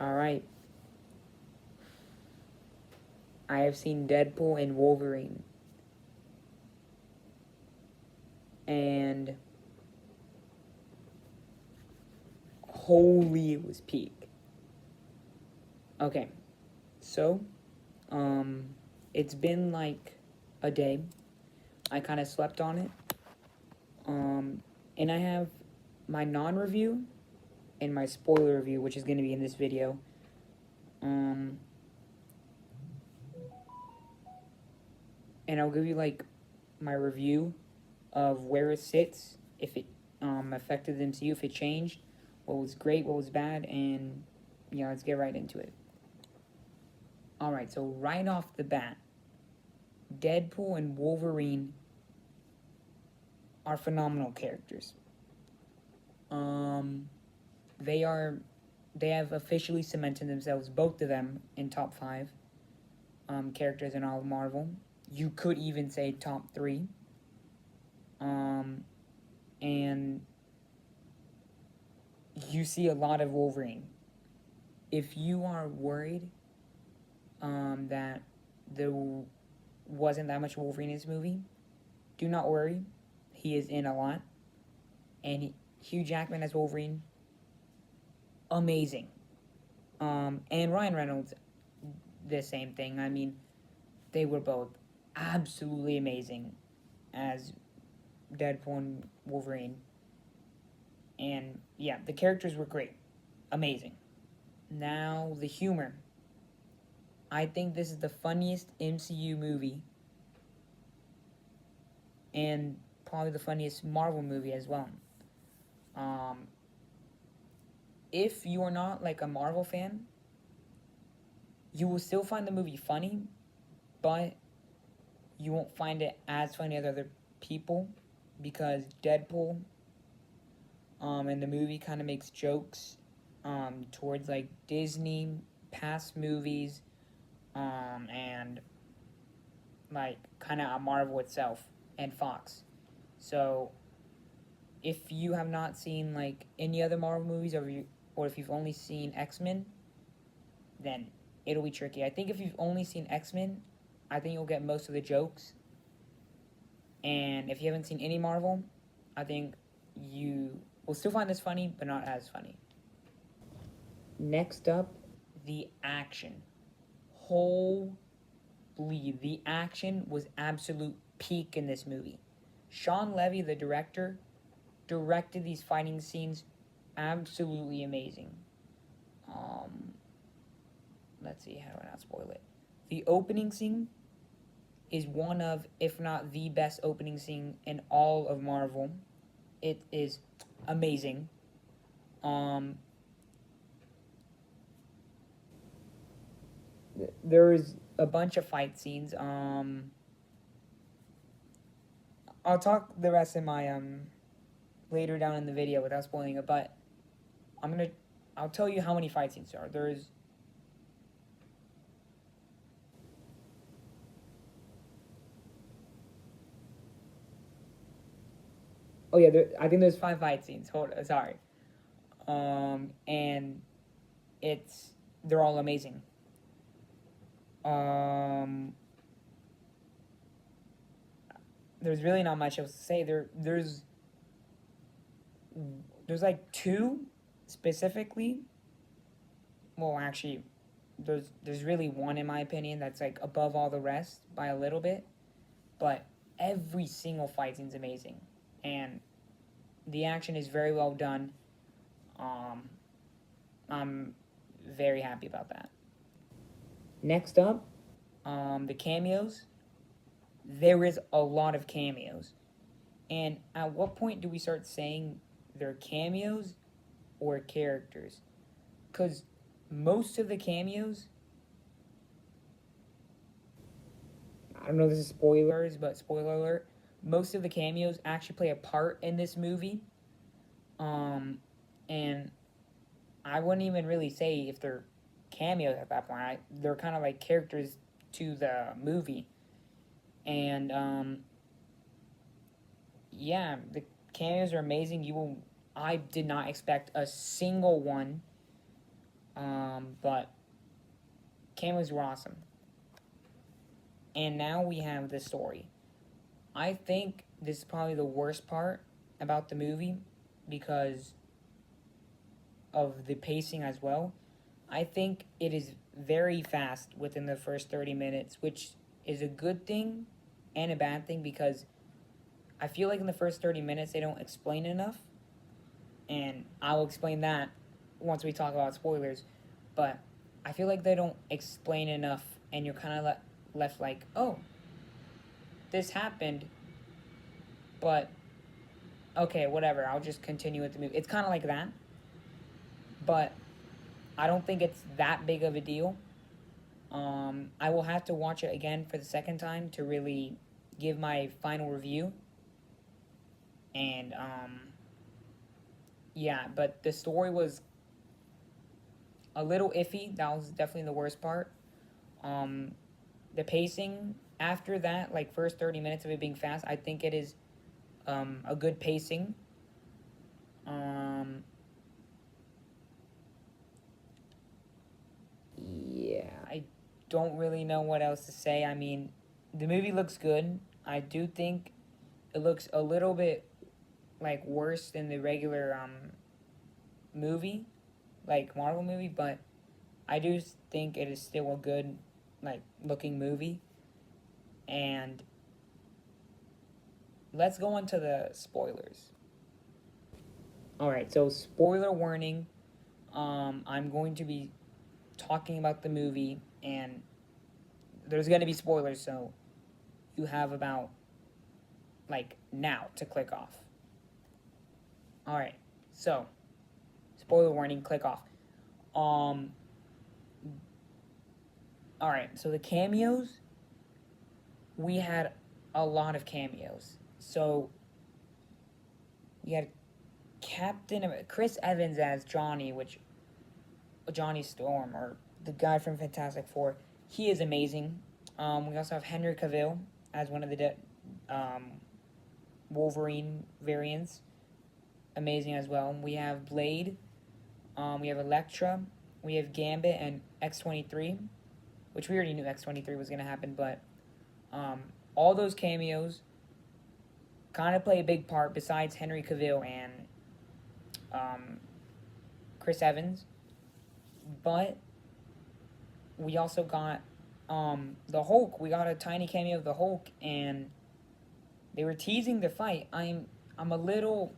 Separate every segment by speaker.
Speaker 1: Alright, I have seen Deadpool and Wolverine, and holy, it was peak. Okay, so, um, it's been like a day. I kind of slept on it. Um, and I have my non-review and my spoiler review, which is going to be in this video. Um, and I'll give you like my review of where it sits, if it affected the MCU, if it changed, what was great, what was bad, and yeah, let's get right into it. Alright, so right off the bat, Deadpool and Wolverine are phenomenal characters. Um, they are, they have officially cemented themselves, both of them, in top 5 characters in all of Marvel. You could even say top 3. Um, and you see a lot of Wolverine. If you are worried that there wasn't that much Wolverine in this movie, do not worry. He is in a lot. And Hugh Jackman as Wolverine, amazing. And Ryan Reynolds, the same thing. I mean, they were both absolutely amazing as Deadpool and Wolverine. And yeah, the characters were great. Amazing. Now, the humor. I think this is the funniest MCU movie, and probably the funniest Marvel movie as well. Um, if you are not like a Marvel fan, you will still find the movie funny, but you won't find it as funny as other people because Deadpool in the movie kind of makes jokes towards like Disney past movies and like kind of Marvel itself and Fox. So if you have not seen like any other Marvel movies, or if you've only seen X-Men, then it'll be tricky. I think if you've only seen X-Men, I think you'll get most of the jokes. And if you haven't seen any Marvel, I think you will still find this funny, but not as funny. Next up, the action. Holy, the action was absolute peak in this movie. Sean Levy, the director, directed these fighting scenes absolutely amazing. Um, let's see, how do I not spoil it? The opening scene is one of, if not the best opening scene in all of Marvel. It is amazing. Um, there's a bunch of fight scenes. I'll talk the rest in my later down in the video without spoiling it, but I'll tell you how many fight scenes there are. There's oh yeah, I think there's 5 fight scenes. Sorry. And they're all amazing. Um, there's really not much else to say. There's like 2 specifically. Well, actually, there's really one in my opinion that's like above all the rest by a little bit, but every single fight scene's amazing, and the action is very well done. Um, I'm very happy about that. Next up, the cameos. There is a lot of cameos, and at what point do we start saying they're cameos or characters? Because most of the cameos, I don't know if this is spoilers, but spoiler alert, most of the cameos actually play a part in this movie. And I wouldn't even really say if they're cameos at that point. They're kind of like characters to the movie. And yeah, the cameos are amazing. I did not expect a single one But cameos were awesome. And now we have the story. I think this is probably the worst part about the movie because of the pacing as well. I think it is very fast within the first 30 minutes, which is a good thing and a bad thing because I feel like in the first 30 minutes they don't explain enough. And I'll explain that once we talk about spoilers. But I feel like they don't explain enough, and you're kind of left like, oh, this happened, but okay, whatever. I'll just continue with the movie. It's kind of like that, but I don't think it's that big of a deal. I will have to watch it again for the second time to really give my final review. And yeah, but the story was a little iffy. That was definitely the worst part. Um, the pacing after that, like first 30 minutes of it being fast, I think it is a good pacing. Um, yeah, I don't really know what else to say. I mean, the movie looks good. I do think it looks a little bit like worse than the regular movie, like Marvel movie, but I do think it is still a good like looking movie. And let's go on to the spoilers. All right, so spoiler warning. I'm going to be talking about the movie, and there's going to be spoilers, so you have about like now to click off. All right, so spoiler warning, click off. Um, all right, so the cameos, we had a lot of cameos. So we had Chris Evans as Johnny, which Johnny Storm, or the guy from Fantastic Four. He is amazing. We also have Henry Cavill as one of the Wolverine variants. Amazing as well. We have Blade. We have Elektra. We have Gambit and X-23, which we already knew X-23 was going to happen, but all those cameos kind of play a big part besides Henry Cavill and Chris Evans. But we also got the Hulk. We got a tiny cameo of the Hulk, and they were teasing the fight. I'm a little.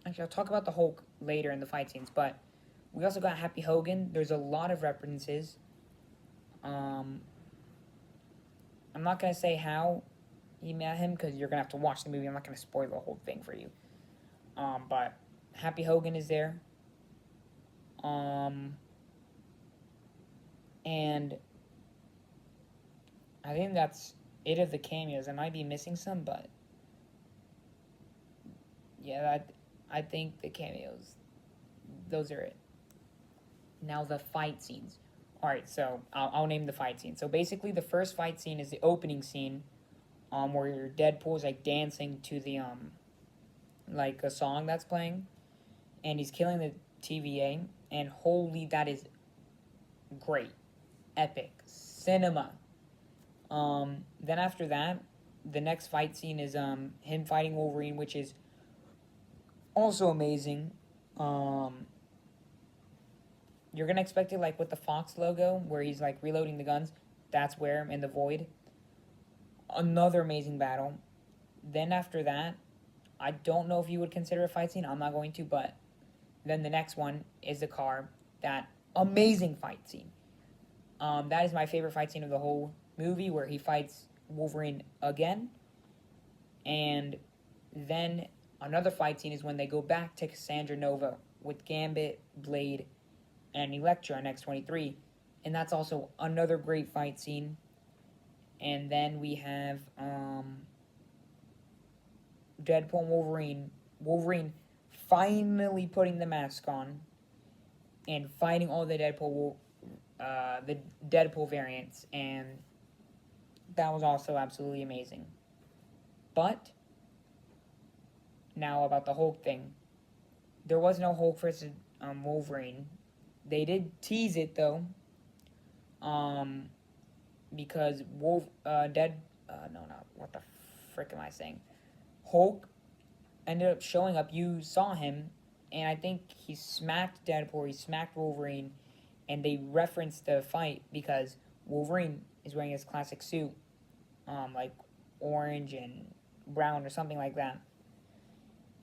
Speaker 1: Actually, I'll talk about the Hulk later in the fight scenes. But we also got Happy Hogan. There's a lot of references. I'm not gonna say how he met him because you're gonna have to watch the movie. I'm not gonna spoil the whole thing for you. But Happy Hogan is there. And I think that's it of the cameos. I might be missing some, but yeah, I think the cameos, those are it. Now the fight scenes. All right, so I'll name the fight scene. So basically, the first fight scene is the opening scene, where Deadpool is like dancing to the like a song that's playing, and he's killing the TVA. And holy, that is great, epic, cinema. Then after that, the next fight scene is him fighting Wolverine, which is also amazing. You're gonna expect it like with the Fox logo, where he's like reloading the guns. That's where in the void. Another amazing battle. Then after that, I don't know if you would consider a fight scene. I'm not going to, but then the next one is the car. That amazing fight scene. That is my favorite fight scene of the whole movie, where he fights Wolverine again. And then another fight scene is when they go back to Cassandra Nova with Gambit, Blade, and Elektra on X-23. And that's also another great fight scene. And then we have Deadpool and Wolverine. Wolverine finally putting the mask on and fighting all the Deadpool variants, and that was also absolutely amazing. But now about the Hulk thing, there was no Hulk versus Wolverine. They did tease it though, um, because no, not what the frick am I saying? Hulk ended up showing up. You saw him, and I think he smacked Deadpool. He smacked Wolverine, and they referenced the fight because Wolverine is wearing his classic suit, like orange and brown or something like that.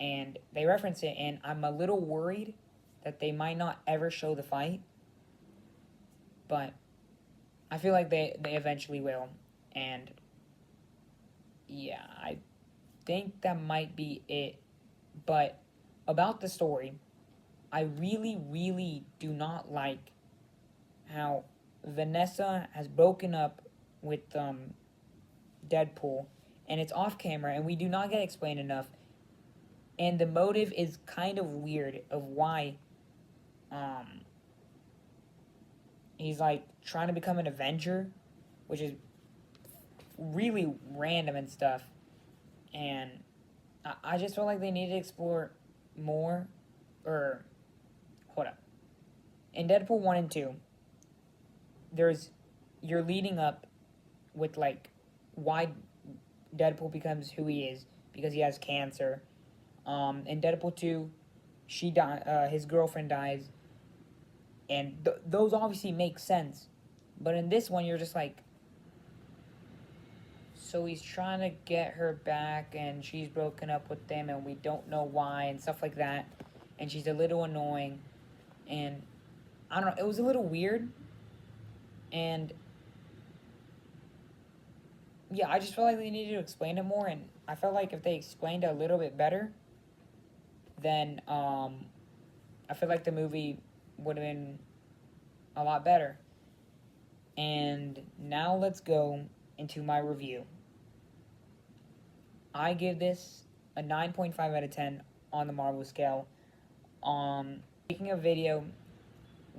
Speaker 1: And they reference it, and I'm a little worried that they might not ever show the fight, but I feel like they eventually will. And yeah, I think that might be it. But about the story, I really, really do not like how Vanessa has broken up with Deadpool, and it's off camera, and we do not get explained enough. And the motive is kind of weird of why um, he's like trying to become an Avenger, which is really random and stuff. And I just feel like they need to explore more. Or, hold up. In Deadpool 1 and 2, there's, you're leading up with like why Deadpool becomes who he is because he has cancer. In Deadpool 2, his girlfriend dies, and those obviously make sense. But in this one, you're just like, so he's trying to get her back, and she's broken up with them, and we don't know why, and stuff like that. And she's a little annoying, and I don't know, it was a little weird, and yeah, I just felt like they needed to explain it more, and I felt like if they explained it a little bit better, then I feel like the movie would have been a lot better. And now let's go into my review. I give this a 9.5 out of 10 on the Marvel scale. Making a video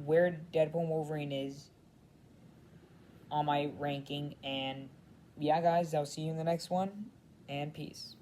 Speaker 1: where Deadpool and Wolverine is on my ranking. And yeah, guys, I'll see you in the next one. And peace.